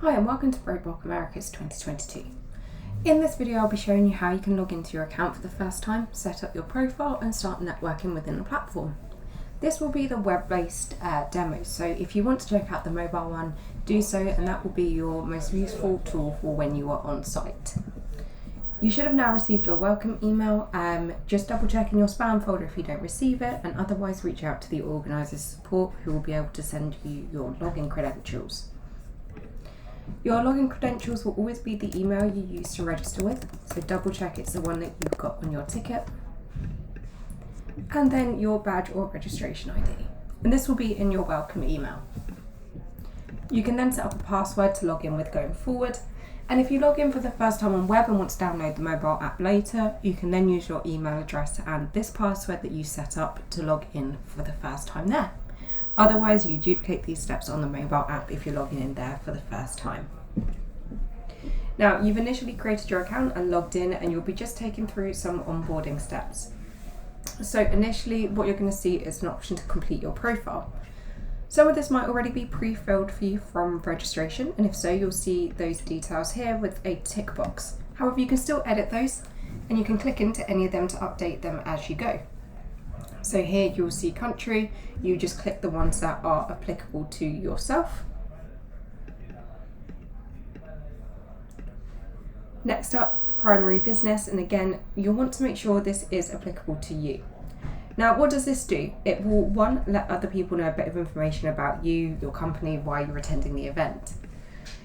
Hi and welcome to Breakbulk Americas 2022. In this video I'll be showing you how you can log into your account for the first time, set up your profile and start networking within the platform. This will be the web-based demo, so if you want to check out the mobile one, do so, and that will be your most useful tool for when you are on site. You should have now received your welcome email. Just double check in your spam folder if you don't receive it, and otherwise reach out to the organiser's support who will be able to send you your login credentials. Your login credentials will always be the email you use to register with, so double check it's the one that you've got on your ticket. And then your badge or registration ID. And this will be in your welcome email. You can then set up a password to log in with going forward. And if you log in for the first time on web and want to download the mobile app later, you can then use your email address and this password that you set up to log in for the first time there. Otherwise, you duplicate these steps on the mobile app if you're logging in there for the first time. Now, you've initially created your account and logged in, and you'll be just taken through some onboarding steps. So initially, what you're going to see is an option to complete your profile. Some of this might already be pre-filled for you from registration, and if so, you'll see those details here with a tick box. However, you can still edit those, and you can click into any of them to update them as you go. So here you'll see country, you just click the ones that are applicable to yourself. Next up, primary business, and again, you'll want to make sure this is applicable to you. Now, what does this do? It will, one, let other people know a bit of information about you, your company, why you're attending the event.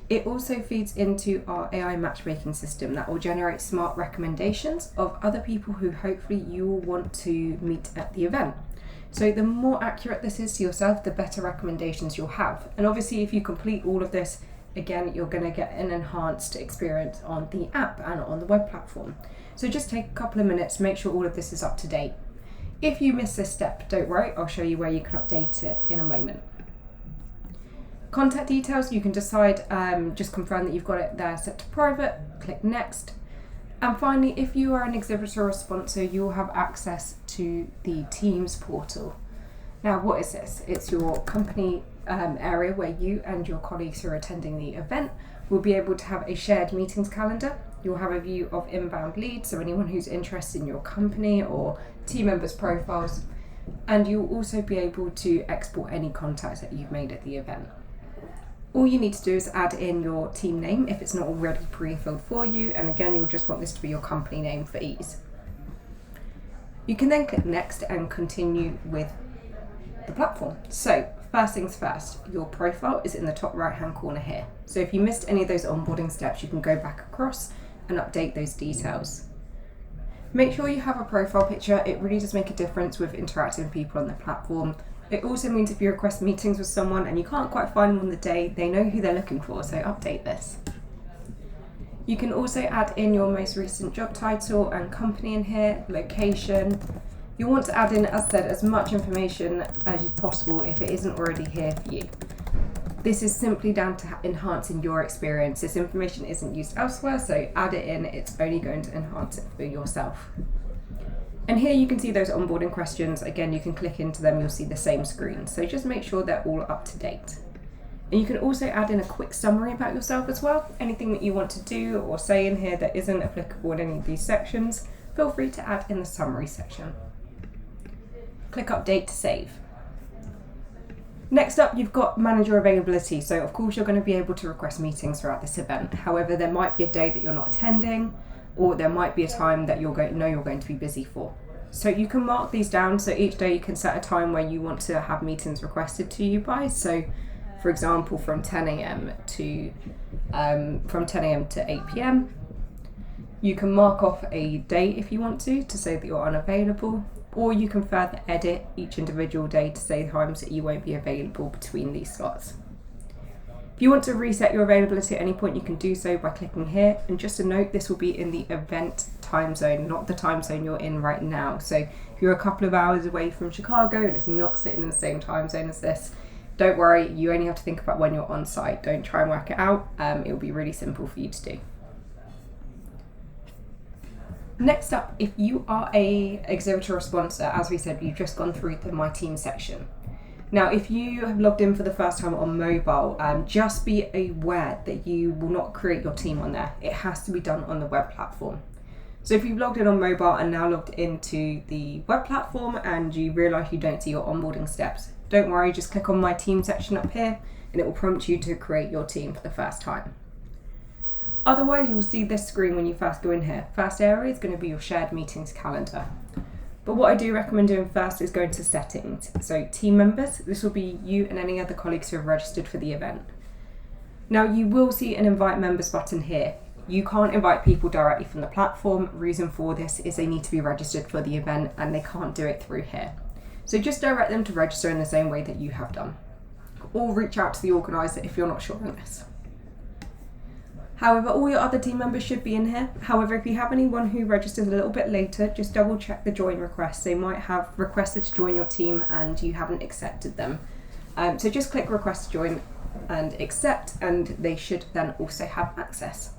It also feeds into our AI matchmaking system that will generate smart recommendations of other people who hopefully you will want to meet at the event. So the more accurate this is to yourself, the better recommendations you'll have. And obviously if you complete all of this, again, you're going to get an enhanced experience on the app and on the web platform. So just take a couple of minutes to make sure all of this is up to date. If you miss this step, don't worry, I'll show you where you can update it in a moment. Contact details, you can decide, just confirm that you've got it there set to private, click next. And finally, if you are an exhibitor or sponsor, you'll have access to the Teams portal. Now, what is this? It's your company area where you and your colleagues who are attending the event will be able to have a shared meetings calendar. You'll have a view of inbound leads, so anyone who's interested in your company or team members' profiles. And you'll also be able to export any contacts that you've made at the event. All you need to do is add in your team name if it's not already pre-filled for you, and again, you'll just want this to be your company name for ease. You can then click next and continue with the platform. So first things first, your profile is in the top right hand corner here. So if you missed any of those onboarding steps, you can go back across and update those details. Make sure you have a profile picture. It really does make a difference with interacting with people on the platform. It also means if you request meetings with someone and you can't quite find them on the day, they know who they're looking for, so update this. You can also add in your most recent job title and company in here, location. You want to add in, as I said, as much information as possible if it isn't already here for you. This is simply down to enhancing your experience. This information isn't used elsewhere, so add it in, it's only going to enhance it for yourself. And here you can see those onboarding questions. Again, you can click into them, you'll see the same screen. So just make sure they're all up to date. And you can also add in a quick summary about yourself as well. Anything that you want to do or say in here that isn't applicable in any of these sections, feel free to add in the summary section. Click update to save. Next up, you've got manager availability. So of course you're going to be able to request meetings throughout this event. However, there might be a day that you're not attending, or there might be a time that you're going to be busy for. So you can mark these down, so each day you can set a time where you want to have meetings requested to you by. So for example, from 10 a.m. to 8 p.m. You can mark off a day if you want to say that you're unavailable, or you can further edit each individual day to say times that you won't be available between these slots. If you want to reset your availability at any point, you can do so by clicking here. And just a note, this will be in the event time zone, not the time zone you're in right now. So if you're a couple of hours away from Chicago and it's not sitting in the same time zone as this, don't worry, you only have to think about when you're on site. Don't try and work it out. It'll be really simple for you to do. Next up, if you are a exhibitor or sponsor, as we said, you've just gone through the My Team section. Now, if you have logged in for the first time on mobile, just be aware that you will not create your team on there. It has to be done on the web platform. So if you've logged in on mobile and now logged into the web platform and you realise you don't see your onboarding steps, don't worry, just click on my team section up here and it will prompt you to create your team for the first time. Otherwise, you'll see this screen when you first go in here. First area is going to be your shared meetings calendar. But what I do recommend doing first is going to settings. So team members, this will be you and any other colleagues who have registered for the event. Now you will see an invite members button here. You can't invite people directly from the platform. Reason for this is they need to be registered for the event and they can't do it through here. So just direct them to register in the same way that you have done. Or reach out to the organiser if you're not sure on this. However, all your other team members should be in here. However, if you have anyone who registers a little bit later, just double check the join request. They might have requested to join your team and you haven't accepted them. So just click request to join and accept, and they should then also have access.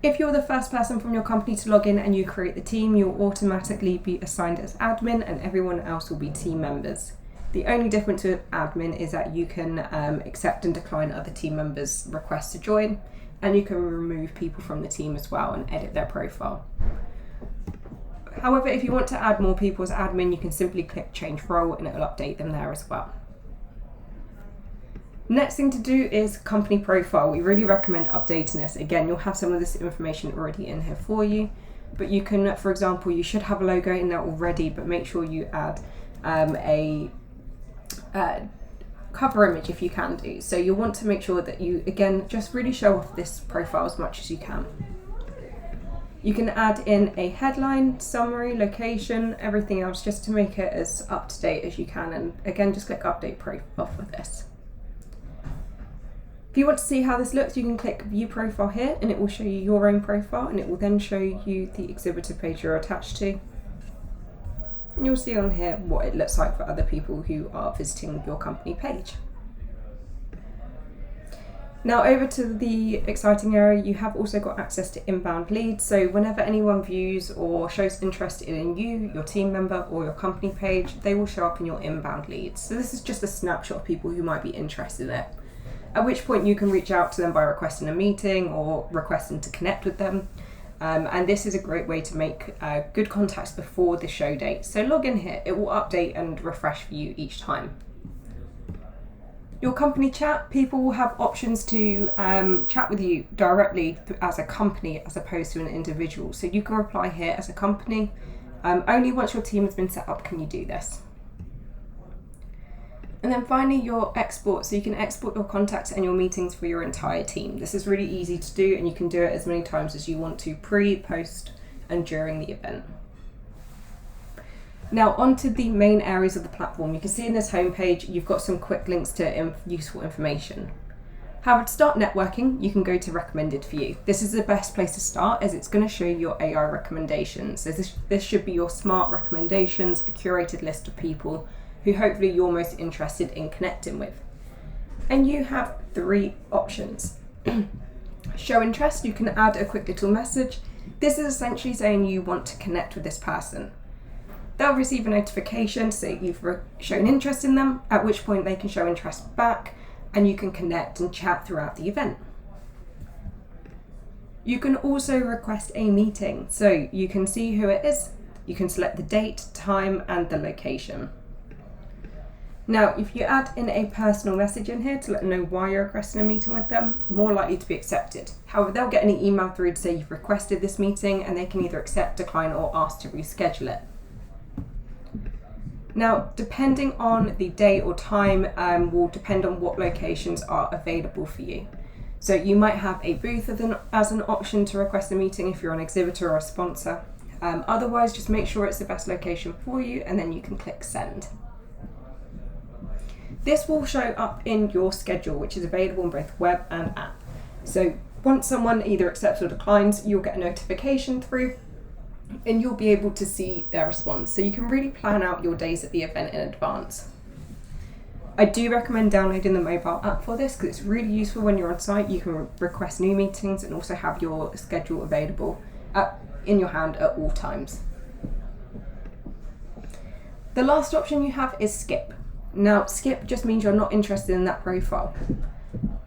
If you're the first person from your company to log in and you create the team, you'll automatically be assigned as admin and everyone else will be team members. The only difference with admin is that you can accept and decline other team members' requests to join, and you can remove people from the team as well and edit their profile. However, if you want to add more people as admin, you can simply click change role and it will update them there as well. Next thing to do is company profile. We really recommend updating this. Again, you'll have some of this information already in here for you, but you can, for example, you should have a logo in there already, but make sure you add a cover image if you can do. So you'll want to make sure that you, again, just really show off this profile as much as you can. You can add in a headline, summary, location, everything else, just to make it as up to date as you can. And again, just click update profile for this. If you want to see how this looks, you can click view profile here and it will show you your own profile, and it will then show you the exhibitor page you're attached to. And you'll see on here what it looks like for other people who are visiting your company page. Now over to the exciting area, you have also got access to inbound leads. So whenever anyone views or shows interest in you, your team member or your company page, they will show up in your inbound leads. So this is just a snapshot of people who might be interested in it. At which point you can reach out to them by requesting a meeting or requesting to connect with them. And this is a great way to make good contacts before the show date. So log in here, it will update and refresh for you each time. Your company chat, people will have options to chat with you directly as a company as opposed to an individual. So you can reply here as a company. Only once your team has been set up can you do this. And then finally, your export. So you can export your contacts and your meetings for your entire team. This is really easy to do and you can do it as many times as you want to, pre, post, and during the event. Now onto the main areas of the platform. You can see in this homepage, you've got some quick links to useful information. However, to start networking, you can go to recommended for you. This is the best place to start as it's going to show you your AI recommendations. So this should be your smart recommendations, a curated list of people who hopefully you're most interested in connecting with. And you have 3 options. Show interest, you can add a quick little message. This is essentially saying you want to connect with this person. They'll receive a notification to say you've shown interest in them, at which point they can show interest back and you can connect and chat throughout the event. You can also request a meeting, so you can see who it is, you can select the date, time and the location. Now, if you add in a personal message in here to let them know why you're requesting a meeting with them, more likely to be accepted. However, they'll get an email through to say you've requested this meeting and they can either accept, decline or ask to reschedule it. Now, depending on the day or time will depend on what locations are available for you. So you might have a booth as an option to request a meeting if you're an exhibitor or a sponsor. Otherwise, just make sure it's the best location for you and then you can click send. This will show up in your schedule, which is available on both web and app. So once someone either accepts or declines, you'll get a notification through and you'll be able to see their response. So you can really plan out your days at the event in advance. I do recommend downloading the mobile app for this because it's really useful when you're on site. You can request new meetings and also have your schedule available in your hand at all times. The last option you have is skip. Now, skip just means you're not interested in that profile.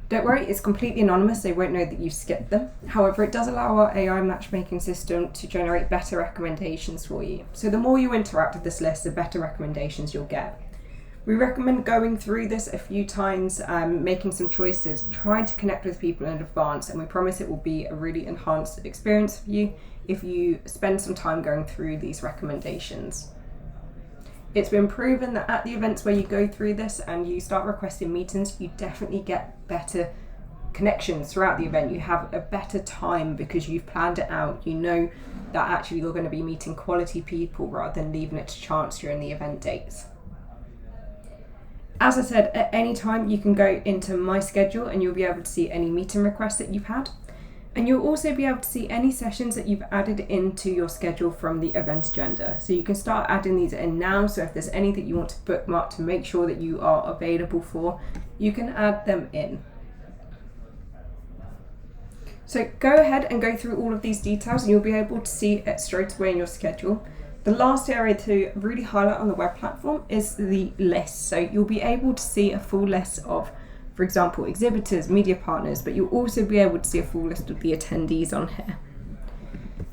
Don't worry, it's completely anonymous, they won't know that you've skipped them. However, it does allow our AI matchmaking system to generate better recommendations for you. So the more you interact with this list, the better recommendations you'll get. We recommend going through this a few times, making some choices, trying to connect with people in advance, and we promise it will be a really enhanced experience for you if you spend some time going through these recommendations. It's been proven that at the events where you go through this and you start requesting meetings, you definitely get better connections throughout the event. You have a better time because you've planned it out. You know that actually you're going to be meeting quality people rather than leaving it to chance during the event dates. As I said, at any time you can go into my schedule and you'll be able to see any meeting requests that you've had. And you'll also be able to see any sessions that you've added into your schedule from the event agenda. So you can start adding these in now. So if there's any that you want to bookmark to make sure that you are available for, you can add them in. So go ahead and go through all of these details and you'll be able to see it straight away in your schedule. The last area to really highlight on the web platform is the list. So you'll be able to see a full list of, for example, exhibitors, media partners, but you'll also be able to see a full list of the attendees on here.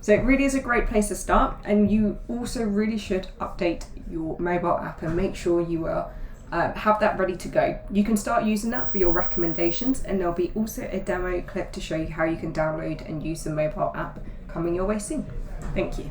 So it really is a great place to start, and you also really should update your mobile app and make sure you have that ready to go. You can start using that for your recommendations, and there'll be also a demo clip to show you how you can download and use the mobile app coming your way soon. Thank you.